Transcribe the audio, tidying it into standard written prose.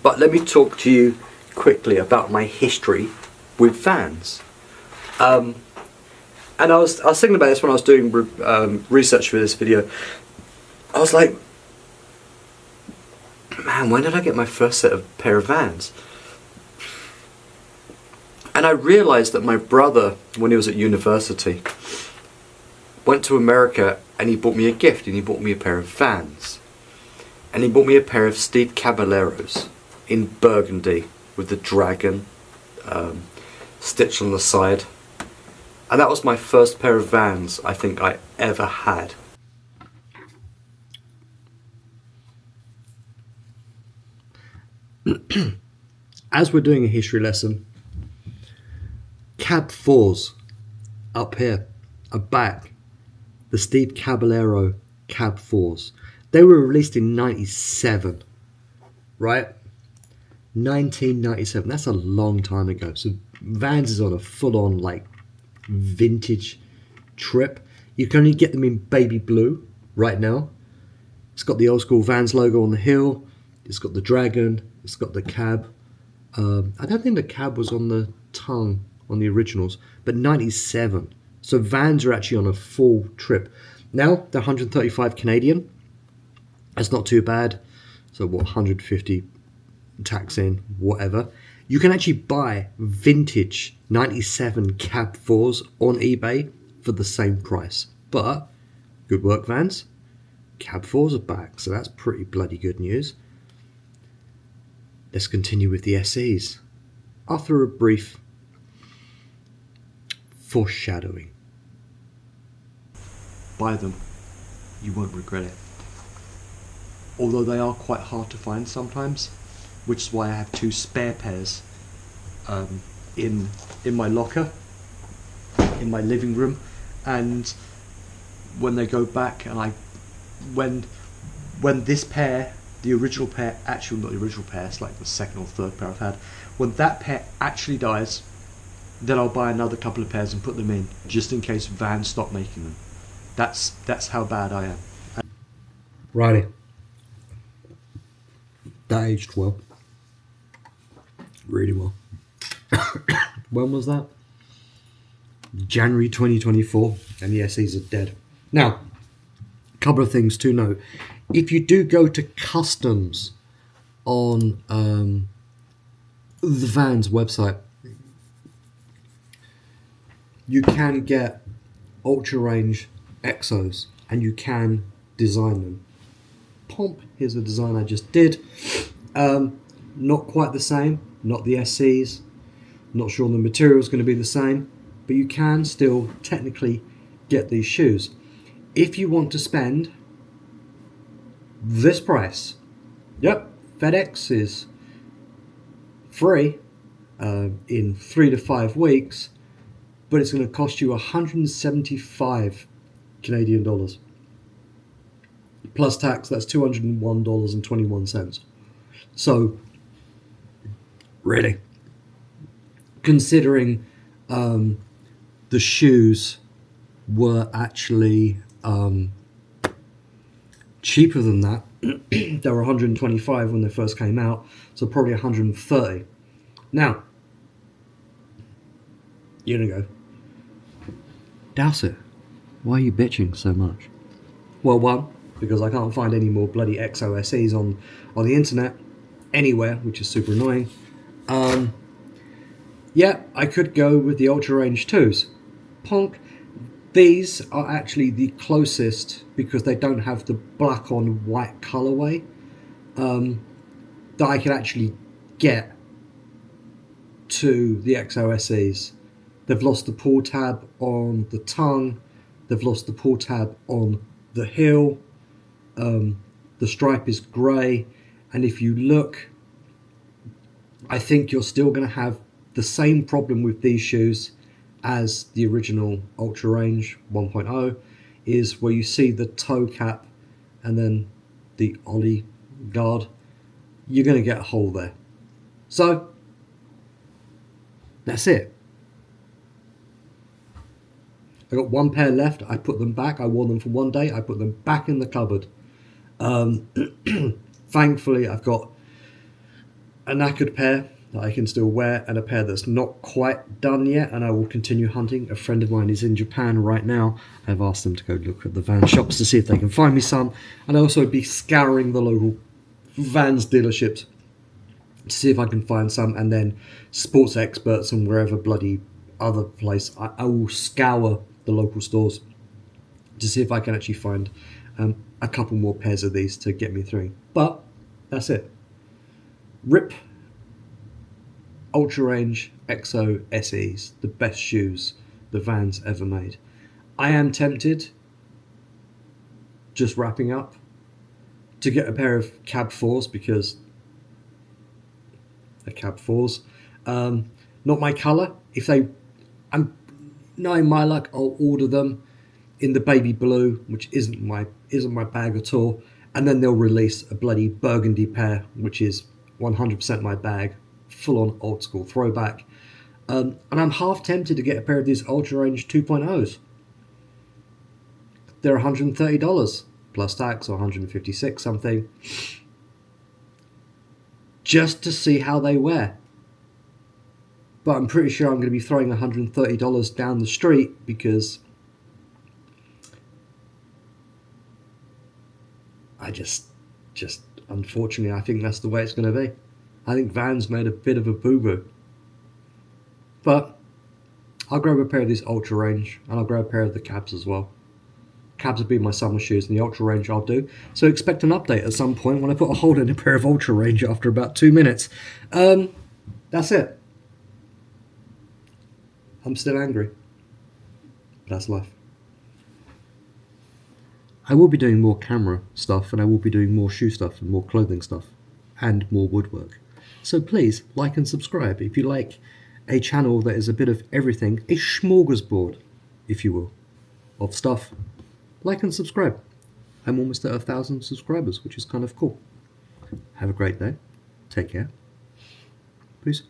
But let me talk to you quickly about my history with Vans. And I was thinking about this when I was doing research for this video. I was like, man, when did I get my first pair of Vans? And I realised that my brother, when he was at university, went to America and he bought me a gift, and he bought me a pair of Vans. And he bought me a pair of Steve Caballeros in burgundy with the dragon stitched on the side. And that was my first pair of Vans I think I ever had. As we're doing a history lesson, Cab 4s up here are back. The Steve Caballero Cab 4s. They were released in 97, right? 1997. That's a long time ago. So Vans is on a full-on like vintage trip. You can only get them in baby blue right now. It's got the old school Vans logo on the heel. It's got the dragon. It's got the cab. I don't think the cab was on the tongue on the originals, but 97. So Vans are actually on a full trip. Now they're 135 Canadian. That's not too bad. So what, 150 tax in, whatever. You can actually buy vintage 97 Cab 4s on eBay for the same price. But good work, Vans. Cab 4s are back, so that's pretty bloody good news. Let's continue with the SEs. After a brief foreshadowing. Buy them. You won't regret it. Although they are quite hard to find sometimes, which is why I have 2 spare pairs in my locker, in my living room, and when they go back, and when this pair, the original pair, actually not the original pair, it's like the second or third pair I've had, when that pair actually dies, then I'll buy another couple of pairs and put them in, just in case Vans stop making them. That's how bad I am. Righty. That aged well. Really well. When was that? January 2024, and the SEs are dead. Now, a couple of things to note. If you do go to customs on the Vans website, you can get Ultrarange Exos, and you can design them. Pomp, here's the design I just did. Not quite the same, not the SCs. Not sure the material is going to be the same, but you can still technically get these shoes. If you want to spend this price, yep, FedEx is free in 3 to 5 weeks, but it's going to cost you 175 Canadian dollars. Plus tax, that's $201.21. So, really, considering the shoes were actually cheaper than that, they were 125 when they first came out, so probably 130. Now, you're gonna go, Dowsett, why are you bitching so much? Well, one, because I can't find any more bloody Exo SEs on the internet anywhere, which is super annoying. Yeah, I could go with the Ultrarange 2s. Ponk, these are actually the closest, because they don't have the black on white colorway, that I can actually get to the Exo SEs. They've lost the pull tab on the tongue, they've lost the pull tab on the heel, the stripe is grey, and if you look, I think you're still going to have the same problem with these shoes as the original Ultrarange 1.0, is where you see the toe cap and then the ollie guard, you're going to get a hole there. So that's it. I got 1 pair left. I put them back. I wore them for 1 day. I put them back in the cupboard. Thankfully, I've got a knackered pair that I can still wear, and a pair that's not quite done yet, and I will continue hunting. A friend of mine is in Japan right now. I've asked them to go look at the van shops to see if they can find me some, and I'll also be scouring the local Vans dealerships to see if I can find some, and then Sports Experts and wherever bloody other place. I will scour the local stores to see if I can actually find a couple more pairs of these to get me through. But that's it. RIP Ultrarange Exo SEs, the best shoes the Vans ever made. I am tempted, just wrapping up, to get a pair of Cab 4s because they're Cab 4s. Not my colour. If they, I'm knowing my luck, I'll order them in the baby blue, which isn't my bag at all, and then they'll release a bloody burgundy pair, which is 100% my bag, full on old school throwback. And I'm half tempted to get a pair of these Ultrarange 2.0s. They're $130 plus tax, or 156 something, just to see how they wear. But I'm pretty sure I'm going to be throwing $130 down the street because I just unfortunately, I think that's the way it's going to be. I think Vans made a bit of a boo-boo. But I'll grab a pair of these Ultrarange, and I'll grab a pair of the Cabs as well. Cabs will be my summer shoes, and the Ultrarange I'll do. So expect an update at some point when I put a hole in a pair of Ultrarange after about 2 minutes. That's it. I'm still angry. But that's life. I will be doing more camera stuff, and I will be doing more shoe stuff and more clothing stuff and more woodwork. So please like and subscribe if you like a channel that is a bit of everything, a smorgasbord, if you will, of stuff. Like and subscribe. I'm almost at 1,000 subscribers, which is kind of cool. Have a great day. Take care. Peace.